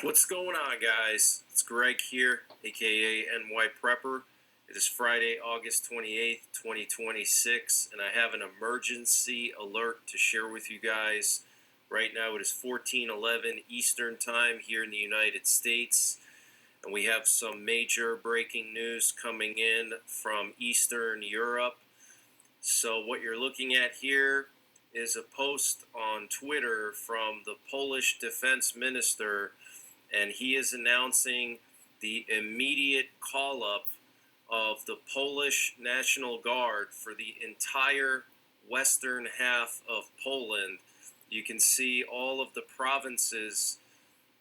What's going on, guys? It's Greg here, aka NY Prepper. It is Friday, August 28th, 2026, and I have an emergency alert to share with you guys. Right now, it is 14:11 Eastern Time here in the United States, and we have some major breaking news coming in from Eastern Europe. So, what you're looking at here is a post on Twitter from the Polish defense minister, and he is announcing the immediate call-up of the Polish National Guard for the entire western half of Poland. You can see all of the provinces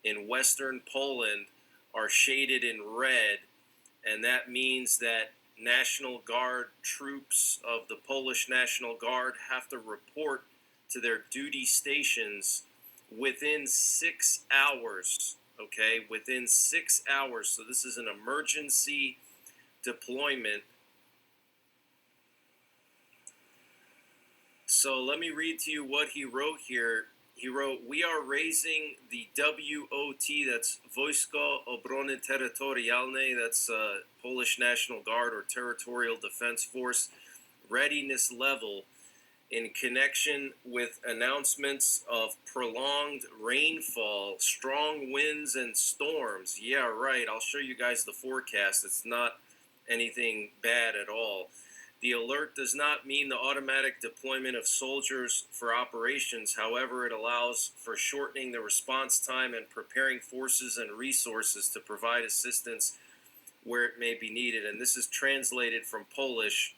in western Poland are shaded in red, and that means that National Guard troops of the Polish National Guard have to report to their duty stations within 6 hours. Okay, within 6 hours. So this is an emergency deployment. So let me read to you what he wrote here. He wrote, "We are raising the WOT, that's Wojsko Obrony Terytorialnej, that's Polish National Guard or Territorial Defense Force readiness level in connection with announcements of prolonged rainfall, strong winds, and storms." Yeah, right. I'll show you guys the forecast. It's not anything bad at all. The alert does not mean the automatic deployment of soldiers for operations. However, it allows for shortening the response time and preparing forces and resources to provide assistance where it may be needed. And this is translated from Polish,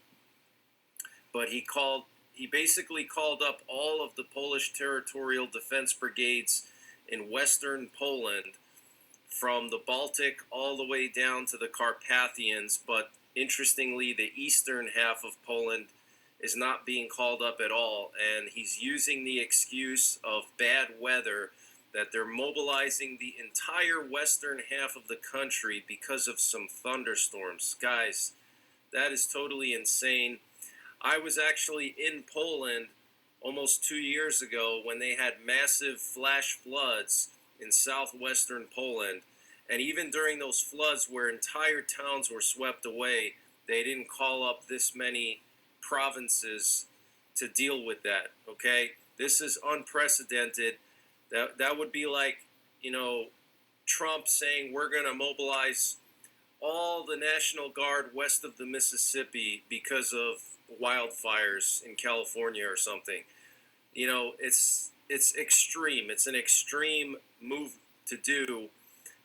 but he basically called up all of the Polish territorial defense brigades in western Poland, from the Baltic all the way down to the Carpathians. But interestingly, the eastern half of Poland is not being called up at all. And he's using the excuse of bad weather, that they're mobilizing the entire western half of the country because of some thunderstorms. Guys, that is totally insane. I was actually in Poland almost 2 years ago when they had massive flash floods in southwestern Poland. And even during those floods where entire towns were swept away, they didn't call up this many provinces to deal with that, okay? This is unprecedented. That would be like, Trump saying we're going to mobilize all the National Guard west of the Mississippi because of wildfires in California or something. It's extreme. It's an extreme move to do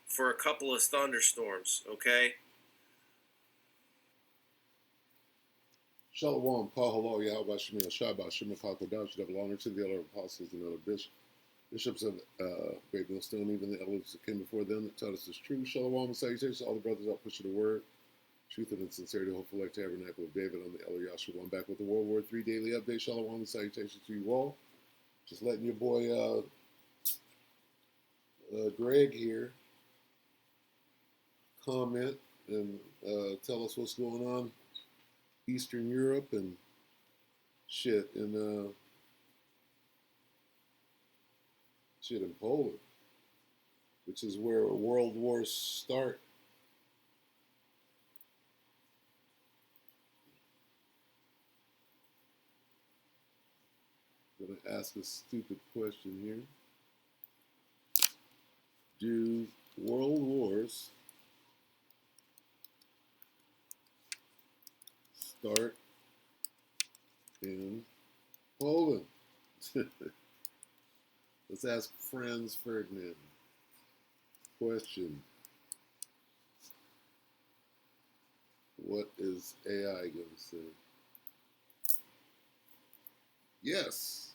for a couple of thunderstorms, okay? Shalom, Pahalo, Yahweh Shemil, Shabbat, Shemil, Hakodash, double honor to the elder apostles and other bishops of Great Millstone, even the elders that came before them that taught us this truth. Shalom and salutations to all the brothers out pushing the word, truth and sincerity, hopeful like tabernacle of David on the Elder Yahshua. One back with the World War III Daily Update. Shalom and salutations to you all. Just letting your boy Greg here comment and tell us what's going on Eastern Europe and shit in Poland, which is where world wars start. I'm going to ask a stupid question here. Do world wars start in Poland? Let's ask Franz Ferdinand. Question. What is AI going to say? Yes.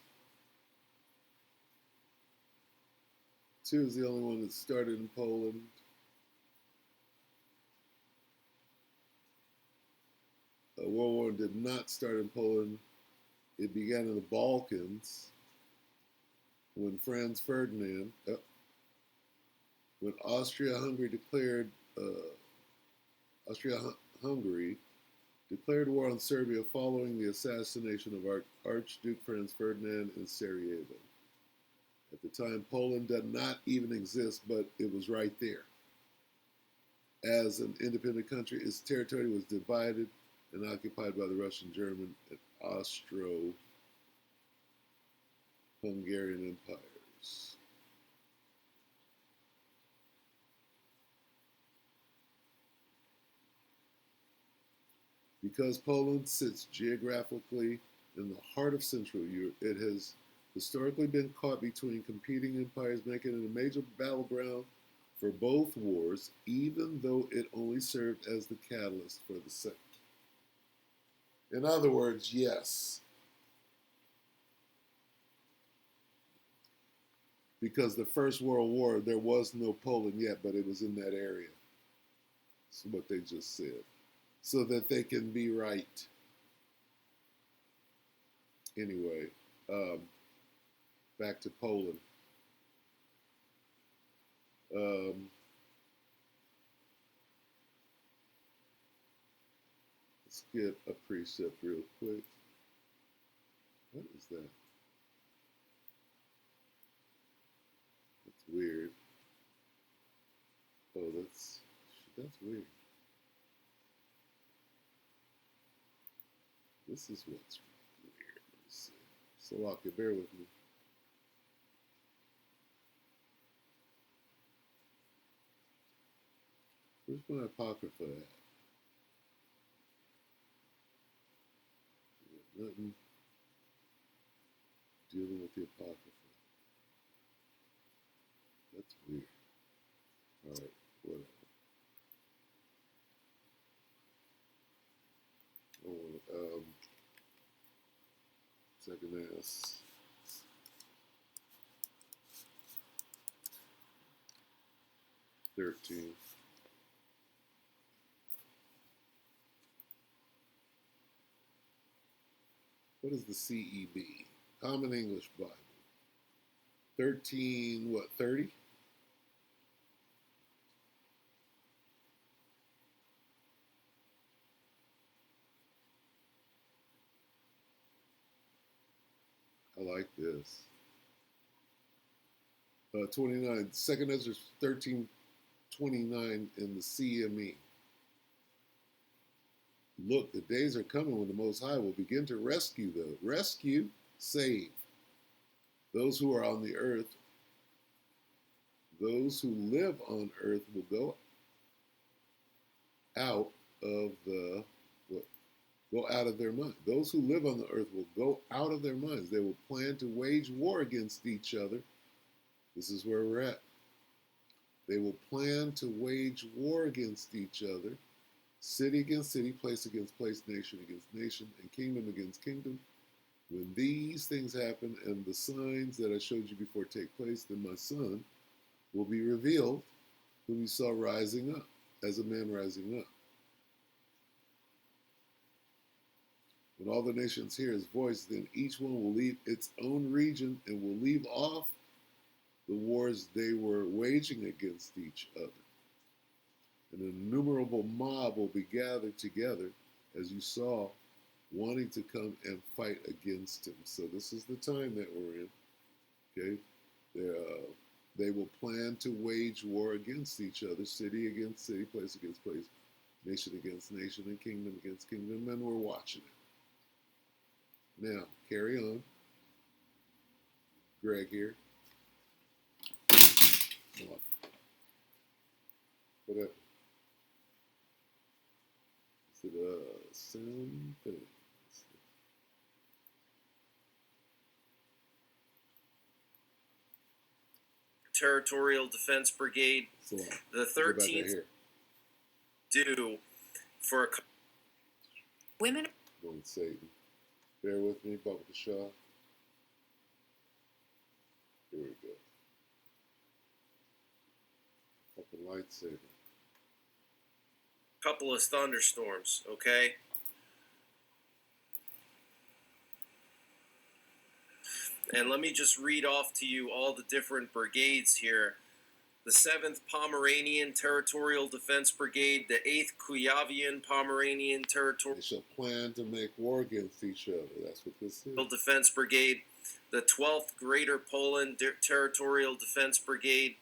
2 is the only one that started in Poland. World War did not start in Poland. It began in the Balkans when Franz Ferdinand, when Austria-Hungary declared war on Serbia following the assassination of Archduke Franz Ferdinand in Sarajevo. At the time, Poland did not even exist, but it was right there. As an independent country, its territory was divided and occupied by the Russian, German, and Austro-Hungarian empires. Because Poland sits geographically in the heart of Central Europe, it has historically been caught between competing empires, making it a major battleground for both wars, even though it only served as the catalyst for the second. In other words, yes, because the First World War, there was no Poland yet, but it was in that area. That's what they just said. So that they can be right. Anyway, back to Poland. Let's get a precept real quick. What is that? That's weird. Oh, that's weird. This is what's weird. Let me see. Salaka, bear with me. Where's my Apocrypha at? Nothing dealing with the Apocrypha. That's weird. Alright, whatever. Oh, second S. $13. What is the CEB? Common English Bible. 13, what, 30? I like this. 29. Second Ezra 13:29 in the CME. Look, the days are coming when the Most High will begin to save those who are on the earth. Those who live on earth will go out of their mind. Those who live on the earth will go out of their minds. They will plan to wage war against each other. This is where we're at. They will plan to wage war against each other, city against city, place against place, nation against nation, and kingdom against kingdom. When these things happen and the signs that I showed you before take place, then my son will be revealed, whom you saw rising up, as a man rising up. When all the nations hear his voice, then each one will leave its own region and will leave off the wars they were waging against each other. An innumerable mob will be gathered together, as you saw, wanting to come and fight against him. So this is the time that we're in. Okay, they will plan to wage war against each other, city against city, place against place, nation against nation, and kingdom against kingdom, and we're watching it. Now, carry on. Greg here. Whatever. Is it same thing? Territorial Defense Brigade, So, the 13th due for women. Going Satan. Bear with me, Baba Shaw. Here we go. Fucking lightsaber. Couple of thunderstorms, okay? And let me just read off to you all the different brigades here. The 7th Pomeranian Territorial Defense Brigade, the 8th Kuyavian Pomeranian Territorial They shall plan to make war against each other. That's what this is. Defense Brigade, the 12th Greater Poland Territorial Defense Brigade,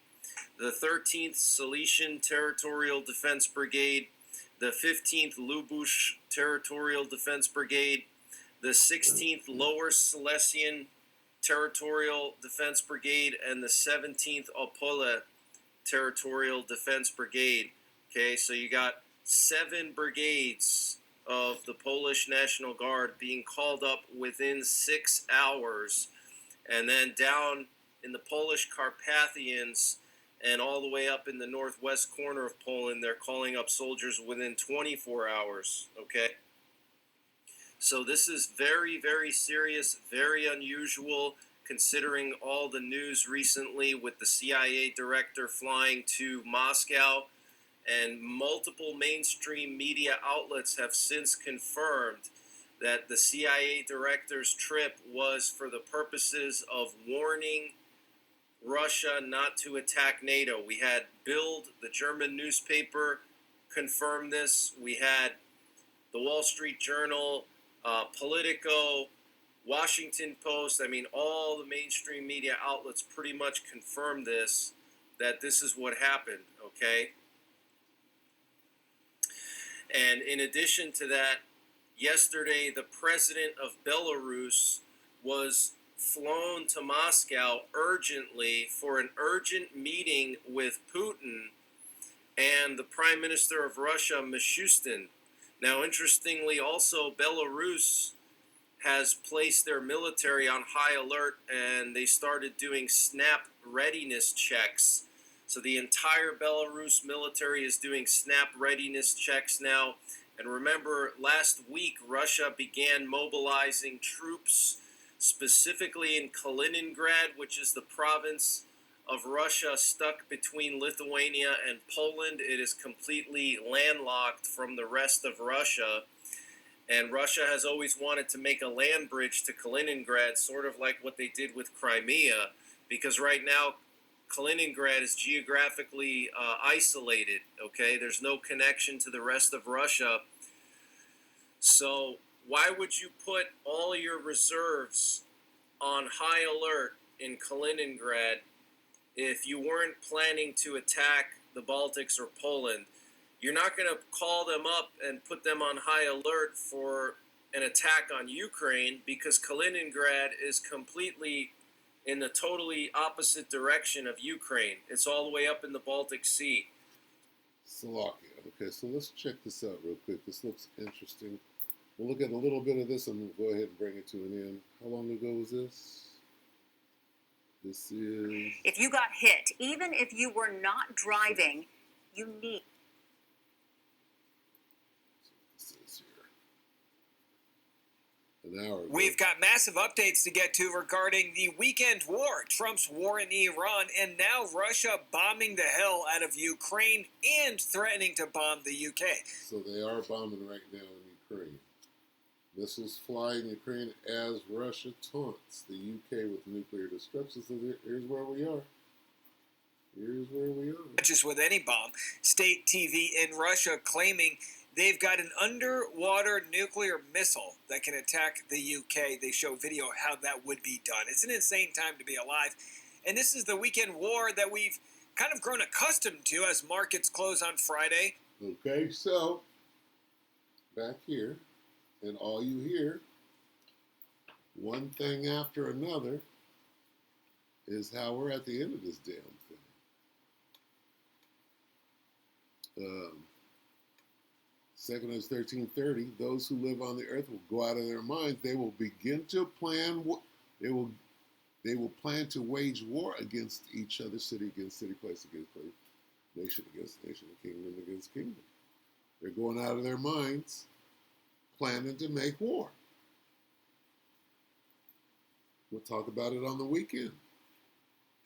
the 13th Silesian Territorial Defense Brigade, the 15th Lubush Territorial Defense Brigade, the 16th Lower Silesian Territorial Defense Brigade, and the 17th Opole Territorial Defense Brigade. Okay, so you got 7 brigades of the Polish National Guard being called up within 6 hours, and then down in the Polish Carpathians and all the way up in the northwest corner of Poland, they're calling up soldiers within 24 hours, okay? So this is very, very serious, very unusual, considering all the news recently with the CIA director flying to Moscow, and multiple mainstream media outlets have since confirmed that the CIA director's trip was for the purposes of warning Russia not to attack NATO. We had Bild, the German newspaper, confirm this. We had the Wall Street Journal, Politico, Washington Post. I mean, all the mainstream media outlets pretty much confirmed this, that this is what happened, okay? And in addition to that, yesterday the president of Belarus was flown to Moscow urgently for an urgent meeting with Putin and the Prime Minister of Russia, Mishustin. Now, interestingly, also Belarus has placed their military on high alert, and they started doing snap readiness checks. So the entire Belarus military is doing snap readiness checks now. And remember, last week, Russia began mobilizing troops specifically in Kaliningrad, which is the province of Russia stuck between Lithuania and Poland. It is completely landlocked from the rest of Russia. And Russia has always wanted to make a land bridge to Kaliningrad, sort of like what they did with Crimea, because right now Kaliningrad is geographically isolated, okay? There's no connection to the rest of Russia. So why would you put all your reserves on high alert in Kaliningrad if you weren't planning to attack the Baltics or Poland? You're not going to call them up and put them on high alert for an attack on Ukraine, because Kaliningrad is completely in the totally opposite direction of Ukraine. It's all the way up in the Baltic Sea. Slovakia. Okay, so let's check this out real quick. This looks interesting. We'll look at a little bit of this and we'll go ahead and bring it to an end. How long ago was this? This is... If you got hit, even if you were not driving, you need... We've got massive updates to get to regarding the weekend war, Trump's war in Iran, and now Russia bombing the hell out of Ukraine and threatening to bomb the UK. So they are bombing right now in Ukraine. Missiles fly in Ukraine as Russia taunts the UK with nuclear destruction. So here's where we are. Here's where we are. Just with any bomb, state TV in Russia claiming they've got an underwater nuclear missile that can attack the UK. They show video of how that would be done. It's an insane time to be alive. And this is the weekend war that we've kind of grown accustomed to as markets close on Friday. Okay, so back here, and all you hear, one thing after another, is how we're at the end of this damn thing. Second is 1330. Those who live on the earth will go out of their minds. They will begin to plan. They will plan to wage war against each other, city against city, place against place, nation against nation, kingdom against kingdom. They're going out of their minds, planning to make war. We'll talk about it on the weekend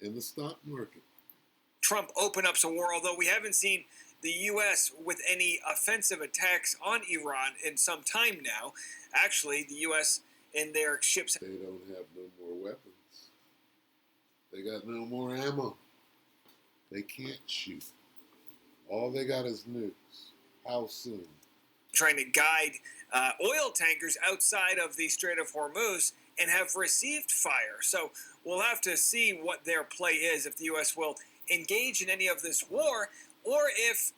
in the stock market. Trump opened up some war, although we haven't seen the U.S. with any offensive attacks on Iran in some time now. Actually, the U.S. and their ships... They don't have no more weapons. They got no more ammo. They can't shoot. All they got is nukes. How soon? Trying to guide oil tankers outside of the Strait of Hormuz, and have received fire. So we'll have to see what their play is, if the U.S. will engage in any of this war, or if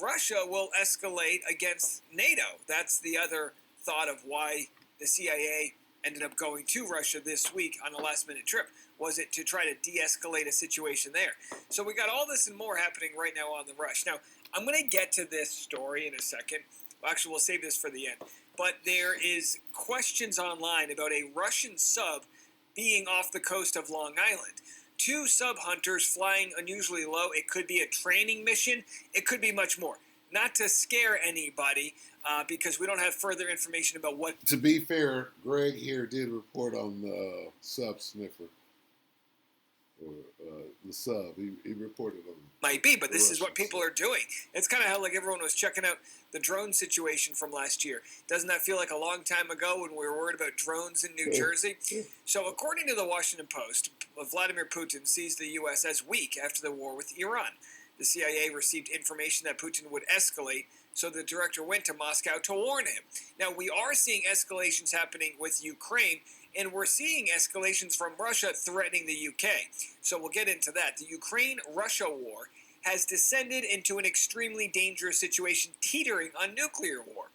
Russia will escalate against NATO. That's the other thought of why the CIA ended up going to Russia this week on a last-minute trip. Was it to try to de-escalate a situation there? So we got all this and more happening right now on the Rush. Now, I'm going to get to this story in a second. Actually, we'll save this for the end. But there is questions online about a Russian sub being off the coast of Long Island. 2 sub hunters flying unusually low. It could be a training mission. It could be much more. Not to scare anybody, because we don't have further information about what... To be fair, Greg here did report on the sub sniffer. Or the sub. He reported on might be, but this is what Russian people sub. are doing. It's kind of how like everyone was checking out the drone situation from last year. Doesn't that feel like a long time ago when we were worried about drones in New Jersey? So according to the Washington Post, Vladimir Putin sees the U.S. as weak after the war with Iran. The CIA received information that Putin would escalate, so the director went to Moscow to warn him. Now, we are seeing escalations happening with Ukraine, and we're seeing escalations from Russia threatening the UK. So we'll get into that. The Ukraine-Russia war has descended into an extremely dangerous situation, teetering on nuclear war.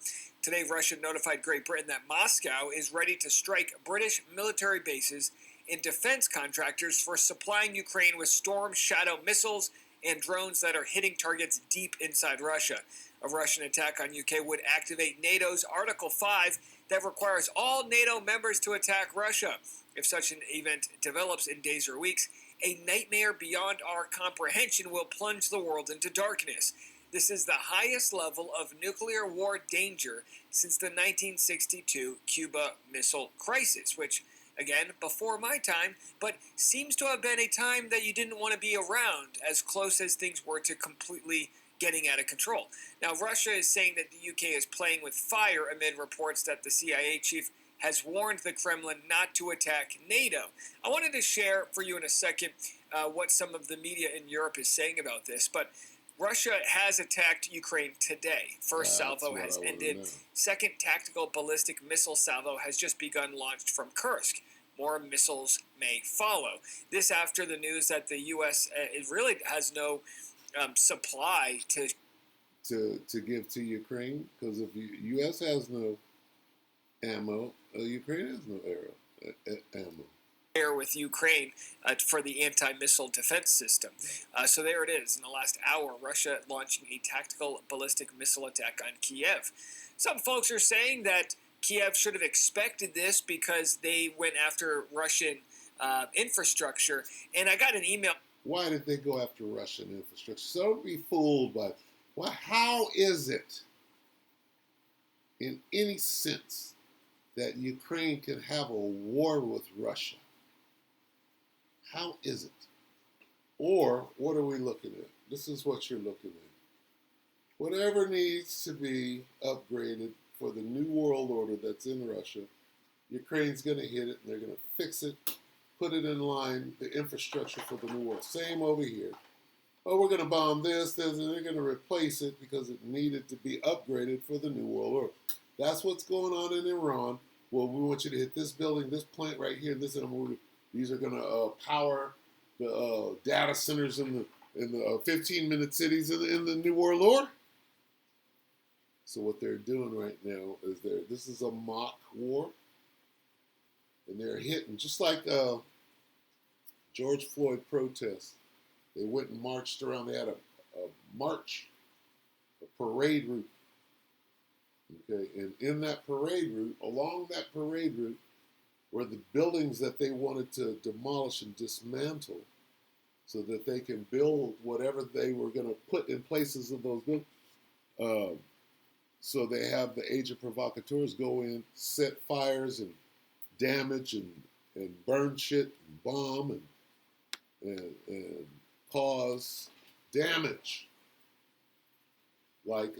Today, Russia notified Great Britain that Moscow is ready to strike British military bases and defense contractors for supplying Ukraine with Storm Shadow missiles and drones that are hitting targets deep inside Russia. A Russian attack on UK would activate NATO's Article 5 that requires all NATO members to attack Russia. If such an event develops in days or weeks, a nightmare beyond our comprehension will plunge the world into darkness. This is the highest level of nuclear war danger since the 1962 Cuba Missile Crisis, which, again, before my time, but seems to have been a time that you didn't want to be around, as close as things were to completely getting out of control. Now, Russia is saying that the UK is playing with fire amid reports that the CIA chief has warned the Kremlin not to attack NATO. I wanted to share for you in a second what some of the media in Europe is saying about this, but Russia has attacked Ukraine today. First salvo has ended. Second tactical ballistic missile salvo has just begun launched from Kursk. More missiles may follow. This after the news that the U.S. It really has no supply to give to Ukraine, because if the U.S. has no ammo, Ukraine has no ammo. With Ukraine for the anti-missile defense system. So there it is. In the last hour, Russia launching a tactical ballistic missile attack on Kiev. Some folks are saying that Kiev should have expected this because they went after Russian infrastructure. And I got an email. Why did they go after Russian infrastructure? So don't be fooled by, well, how is it in any sense that Ukraine can have a war with Russia? How is it? Or what are we looking at? This is what you're looking at. Whatever needs to be upgraded for the new world order that's in Russia, Ukraine's going to hit it and they're going to fix it, put it in line, the infrastructure for the new world. Same over here. Oh, we're going to bomb this, and they're going to replace it because it needed to be upgraded for the new world order. That's what's going on in Iran. Well, we want you to hit this building, this plant right here, this and these are going to power the data centers in the 15-minute cities in the New World Order. So what they're doing right now is this is a mock war, and they're hitting just like George Floyd protests. They went and marched around. They had a march, a parade route. Okay, and in that parade route, along that parade route, were the buildings that they wanted to demolish and dismantle so that they can build whatever they were going to put in places of those buildings. So they have the agent provocateurs go in, set fires and damage and burn shit and bomb and cause damage. Like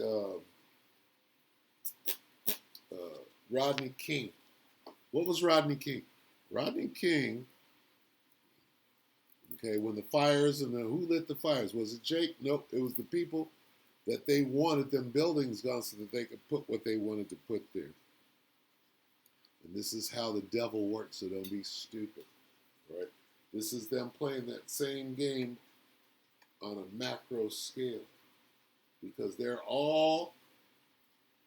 Rodney King. What was Rodney King? Rodney King, okay, when the fires and who lit the fires? Was it Jake? Nope, it was the people that they wanted them buildings gone so that they could put what they wanted to put there. And this is how the devil works, so don't be stupid, right? This is them playing that same game on a macro scale because they're all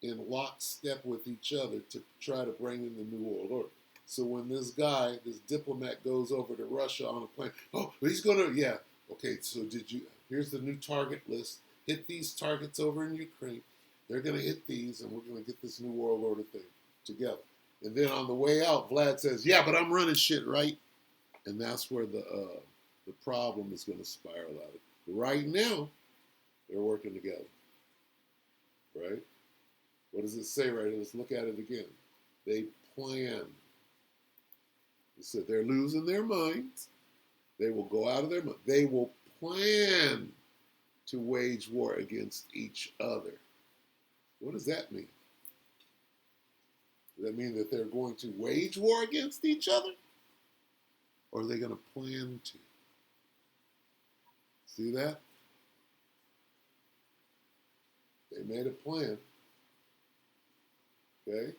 in lockstep with each other to try to bring in the New World Order. So when this guy, this diplomat, goes over to Russia on a plane, oh, he's gonna, yeah, okay. So here's the new target list. Hit these targets over in Ukraine. They're gonna hit these, and we're gonna get this New World Order thing together. And then on the way out, Vlad says, yeah, but I'm running shit, right? And that's where the problem is going to spiral out of. Right now, they're working together, right? What does it say right here? Let's look at it again. They plan. It said they're losing their minds. They will go out of their mind. They will plan to wage war against each other. What does that mean? Does that mean that they're going to wage war against each other? Or are they going to plan to? See that? They made a plan. Okay?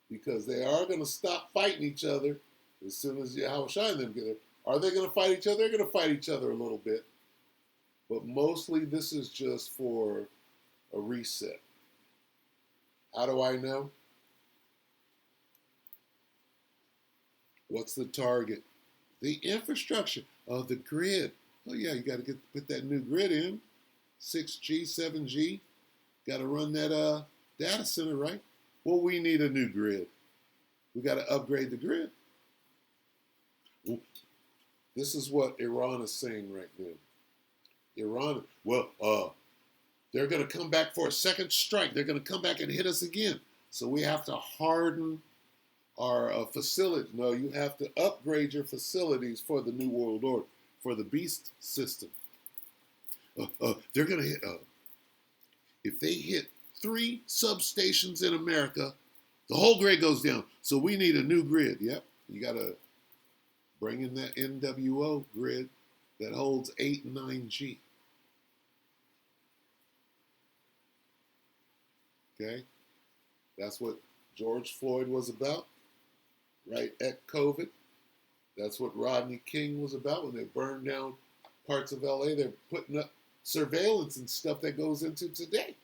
Because they are going to stop fighting each other as soon as Yahushua and them get there. Are they going to fight each other? They're going to fight each other a little bit. But mostly this is just for a reset. How do I know? What's the target? The infrastructure of the grid. Oh yeah, you got to put that new grid in. 6G, 7G. Got to run that data center, right? Well, we need a new grid. We got to upgrade the grid. This is what Iran is saying right now. Iran, they're going to come back for a second strike. They're going to come back and hit us again. So we have to harden our facilities. No, you have to upgrade your facilities for the New World Order, for the beast system. They're going to hit, if they hit 3 substations in America, the whole grid goes down. So we need a new grid. Yep, you got to bring in that NWO grid that holds 8 and 9G. Okay? That's what George Floyd was about, right at COVID. That's what Rodney King was about when they burned down parts of LA. They're putting up surveillance and stuff that goes into today.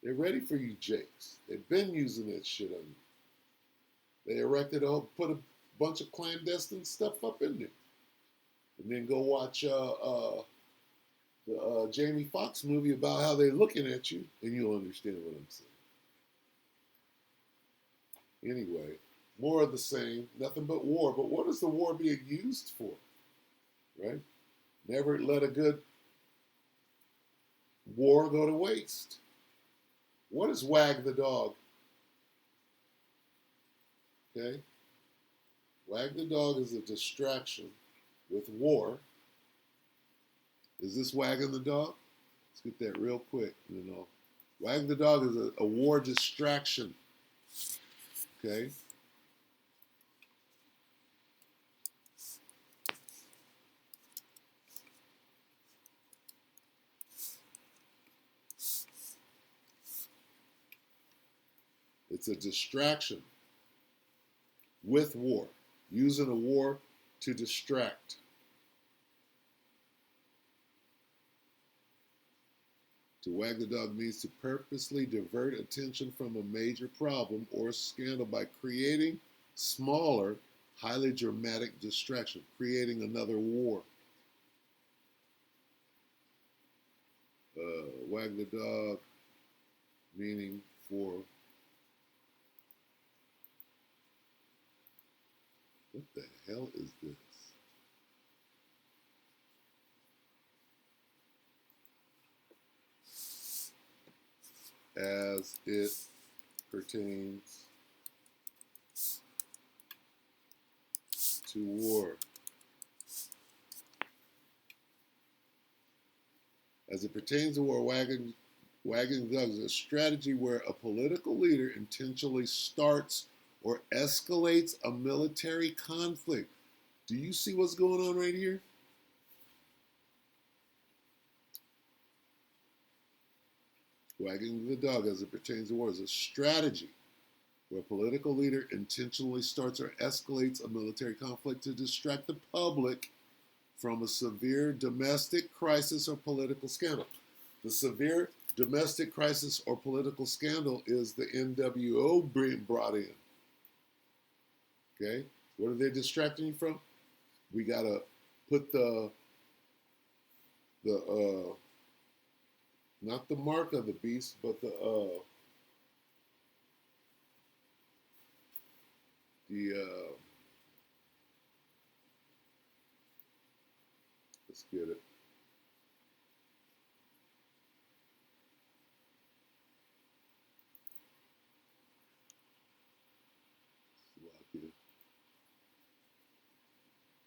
They're ready for you, Jakes. They've been using that shit on you. They put a bunch of clandestine stuff up in there. And then go watch the Jamie Foxx movie about how they're looking at you, and you'll understand what I'm saying. Anyway, more of the same, nothing but war. But what is the war being used for? Right? Never let a good war go to waste. What is wag the dog? Okay? Wag the dog is a distraction with war. Is this wagging the dog? Let's get that real quick, Wag the dog is a war distraction. Okay? It's a distraction with war. Using a war to distract. To wag the dog means to purposely divert attention from a major problem or scandal by creating smaller, highly dramatic distraction, creating another war. Wag the dog, meaning for, what the hell is this? As it pertains to war. As it pertains to war, wagging the dog is a strategy where a political leader intentionally starts or escalates a military conflict. Do you see what's going on right here? Wagging the dog as it pertains to war is a strategy where a political leader intentionally starts or escalates a military conflict to distract the public from a severe domestic crisis or political scandal. The severe domestic crisis or political scandal is the NWO being brought in. Okay? What are they distracting you from? We got to put the not the mark of the beast, but the let's get it.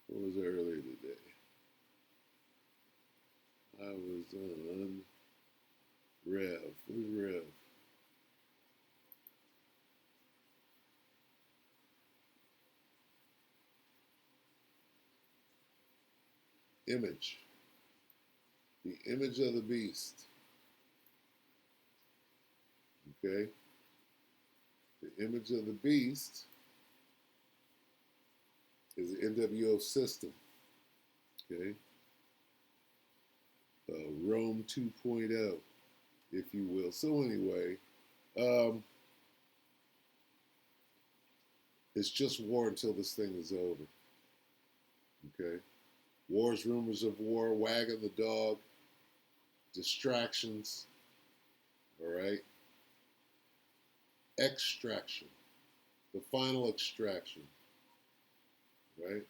What was earlier today? I was on Rev. Who's Rev? Image. The image of the beast. Okay? The image of the beast is the NWO system. Okay? Rome 2.0, if you will. So anyway, it's just war until this thing is over. Okay? Wars, rumors of war, wagging the dog, distractions. All right? Extraction. The final extraction. Right?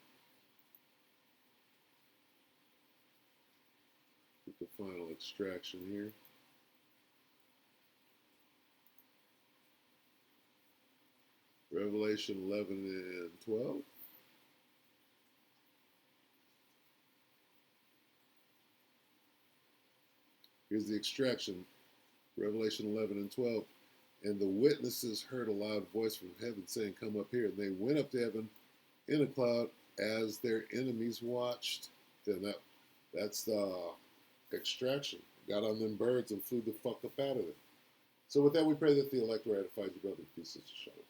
Get the final extraction here. Revelation 11 and 12. Here's the extraction. Revelation 11 and 12. And the witnesses heard a loud voice from heaven saying, "Come up here." And they went up to heaven in a cloud as their enemies watched. Then that's the extraction. Got on them birds and flew the fuck up out of there. So with that, we pray that the elect ratifies your brother. Peace and shalom.